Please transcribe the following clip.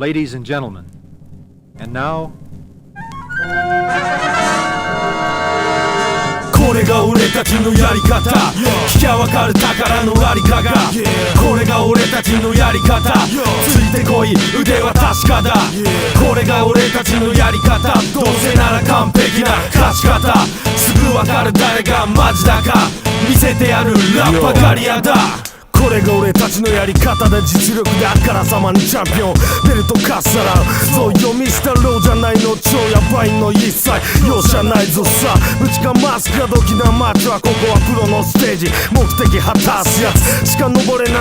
Ladies and gentlemen, and now これが俺たちのやり方、聞きゃわかる宝のありかが、これが俺たちのやり方、ついてこい腕は確かだ、これが俺たちのやり方、どうせなら完璧な勝ち方、すぐわかる誰がマジだか、見せてやるラッパガリアだ。これが俺たちのやり方で、実力であからさまにチャンピオンベルトかっさらう。そうよミスターローじゃないの、超ヤバいの一切容赦ないぞさ。ぶちかますかドキな街は、ここはプロのステージ、目的果たすやつしか登れない